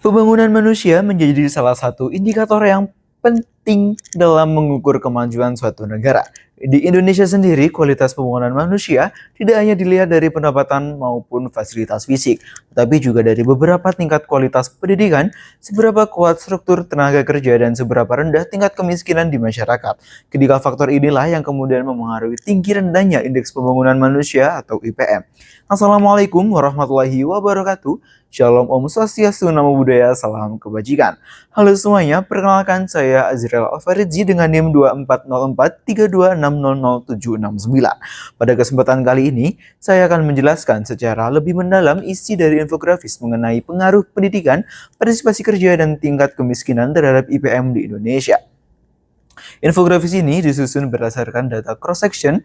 Pembangunan manusia menjadi salah satu indikator yang penting dalam mengukur kemajuan suatu negara. Di Indonesia sendiri, kualitas pembangunan manusia tidak hanya dilihat dari pendapatan maupun fasilitas fisik, tetapi juga dari beberapa tingkat kualitas pendidikan, seberapa kuat struktur tenaga kerja, dan seberapa rendah tingkat kemiskinan di masyarakat. Ketiga faktor inilah yang kemudian memengaruhi tinggi rendahnya indeks pembangunan manusia atau IPM. Assalamualaikum warahmatullahi wabarakatuh. Shalom Om Swastiastu, Namo Buddhaya, Salam Kebajikan. Halo semuanya, perkenalkan saya Azriel Alfaridzi dengan NIM 240432600769. Pada kesempatan kali ini, saya akan menjelaskan secara lebih mendalam isi dari infografis mengenai pengaruh pendidikan, partisipasi kerja, dan tingkat kemiskinan terhadap IPM di Indonesia. Infografis ini disusun berdasarkan data cross-section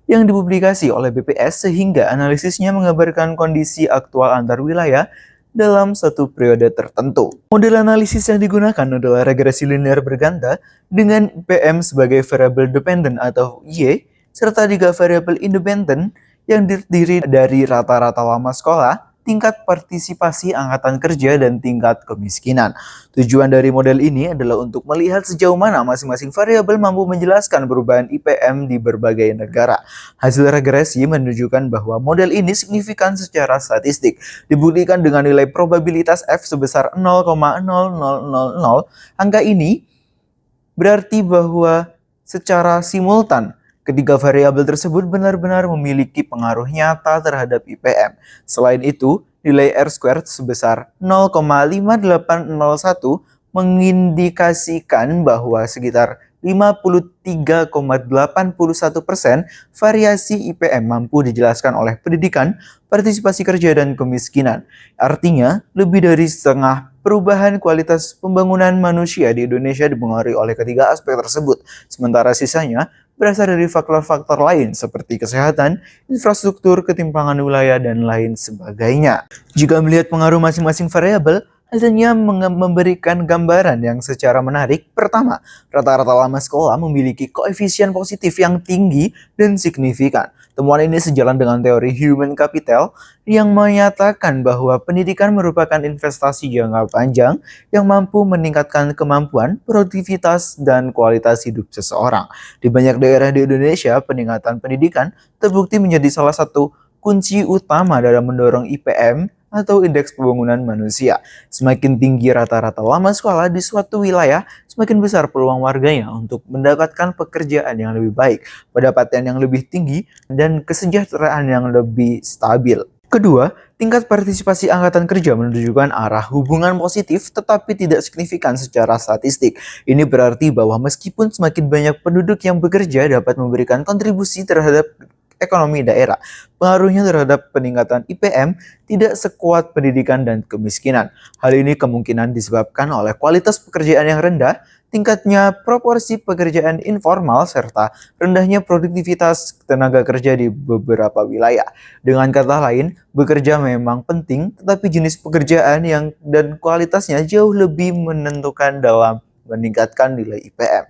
yang dipublikasi oleh BPS sehingga analisisnya mengabarkan kondisi aktual antar wilayah dalam satu periode tertentu. Model analisis yang digunakan adalah regresi linear berganda dengan IPM sebagai variabel dependent atau Y, serta 3 variabel independen yang terdiri dari rata-rata lama sekolah, tingkat partisipasi angkatan kerja, dan tingkat kemiskinan. Tujuan dari model ini adalah untuk melihat sejauh mana masing-masing variabel mampu menjelaskan perubahan IPM di berbagai negara. Hasil regresi menunjukkan bahwa model ini signifikan secara statistik, dibuktikan dengan nilai probabilitas F sebesar 0,0000. Angka ini berarti bahwa secara simultan, ketiga variabel tersebut benar-benar memiliki pengaruh nyata terhadap IPM. Selain itu, nilai R-squared sebesar 0,5801 mengindikasikan bahwa sekitar 53,81% variasi IPM mampu dijelaskan oleh pendidikan, partisipasi kerja, dan kemiskinan. Artinya, lebih dari setengah perubahan kualitas pembangunan manusia di Indonesia dipengaruhi oleh ketiga aspek tersebut, sementara sisanya berasal dari faktor-faktor lain seperti kesehatan, infrastruktur, ketimpangan wilayah, dan lain sebagainya. Jika melihat pengaruh masing-masing variabel, hasilnya memberikan gambaran yang secara menarik. Pertama, rata-rata lama sekolah memiliki koefisien positif yang tinggi dan signifikan. Temuan ini sejalan dengan teori human capital yang menyatakan bahwa pendidikan merupakan investasi jangka panjang yang mampu meningkatkan kemampuan, produktivitas, dan kualitas hidup seseorang. Di banyak daerah di Indonesia, peningkatan pendidikan terbukti menjadi salah satu kunci utama dalam mendorong IPM atau indeks pembangunan manusia. Semakin tinggi rata-rata lama sekolah di suatu wilayah, semakin besar peluang warganya untuk mendapatkan pekerjaan yang lebih baik, pendapatan yang lebih tinggi, dan kesejahteraan yang lebih stabil. Kedua, tingkat partisipasi angkatan kerja menunjukkan arah hubungan positif tetapi tidak signifikan secara statistik. Ini berarti bahwa meskipun semakin banyak penduduk yang bekerja dapat memberikan kontribusi terhadap ekonomi daerah, pengaruhnya terhadap peningkatan IPM tidak sekuat pendidikan dan kemiskinan. Hal ini kemungkinan disebabkan oleh kualitas pekerjaan yang rendah, tingkatnya proporsi pekerjaan informal, serta rendahnya produktivitas tenaga kerja di beberapa wilayah. Dengan kata lain, bekerja memang penting, tetapi jenis pekerjaan dan kualitasnya jauh lebih menentukan dalam meningkatkan nilai IPM.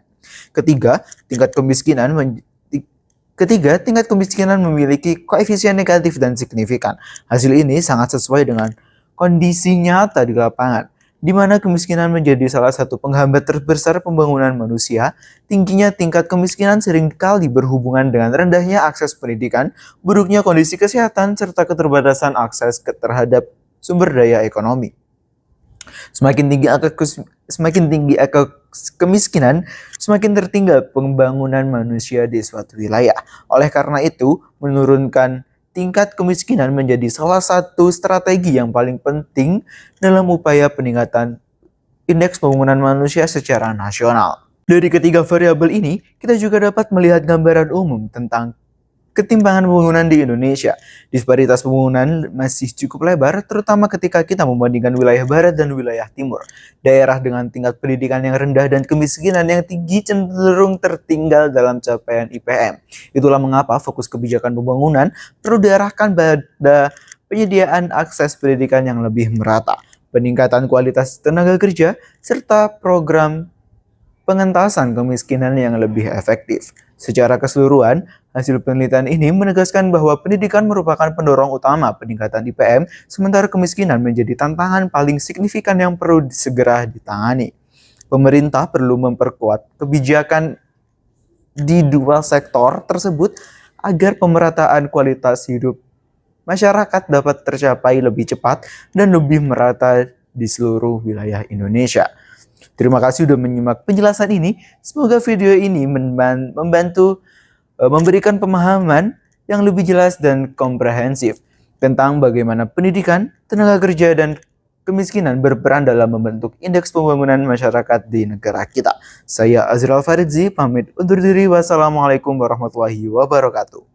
Ketiga, tingkat kemiskinan memiliki koefisien negatif dan signifikan. Hasil ini sangat sesuai dengan kondisi nyata di lapangan, di mana kemiskinan menjadi salah satu penghambat terbesar pembangunan manusia. Tingginya tingkat kemiskinan seringkali berhubungan dengan rendahnya akses pendidikan, buruknya kondisi kesehatan, serta keterbatasan akses terhadap sumber daya ekonomi. Semakin tinggi angka kemiskinan, semakin tertinggal pembangunan manusia di suatu wilayah. Oleh karena itu, menurunkan tingkat kemiskinan menjadi salah satu strategi yang paling penting dalam upaya peningkatan indeks pembangunan manusia secara nasional. Dari ketiga variabel ini, kita juga dapat melihat gambaran umum tentang ketimpangan pembangunan di Indonesia. Disparitas pembangunan masih cukup lebar, terutama ketika kita membandingkan wilayah barat dan wilayah timur. Daerah dengan tingkat pendidikan yang rendah dan kemiskinan yang tinggi cenderung tertinggal dalam capaian IPM. Itulah mengapa fokus kebijakan pembangunan perlu diarahkan pada penyediaan akses pendidikan yang lebih merata, peningkatan kualitas tenaga kerja, serta program pengentasan kemiskinan yang lebih efektif. Secara keseluruhan, hasil penelitian ini menegaskan bahwa pendidikan merupakan pendorong utama peningkatan IPM, sementara kemiskinan menjadi tantangan paling signifikan yang perlu segera ditangani. Pemerintah perlu memperkuat kebijakan di dua sektor tersebut agar pemerataan kualitas hidup masyarakat dapat tercapai lebih cepat dan lebih merata di seluruh wilayah Indonesia. Terima kasih sudah menyimak penjelasan ini. Semoga video ini membantu memberikan pemahaman yang lebih jelas dan komprehensif tentang bagaimana pendidikan, tenaga kerja, dan kemiskinan berperan dalam membentuk indeks pembangunan masyarakat di negara kita. Saya Azral Faridzi, pamit undur diri. Wassalamualaikum warahmatullahi wabarakatuh.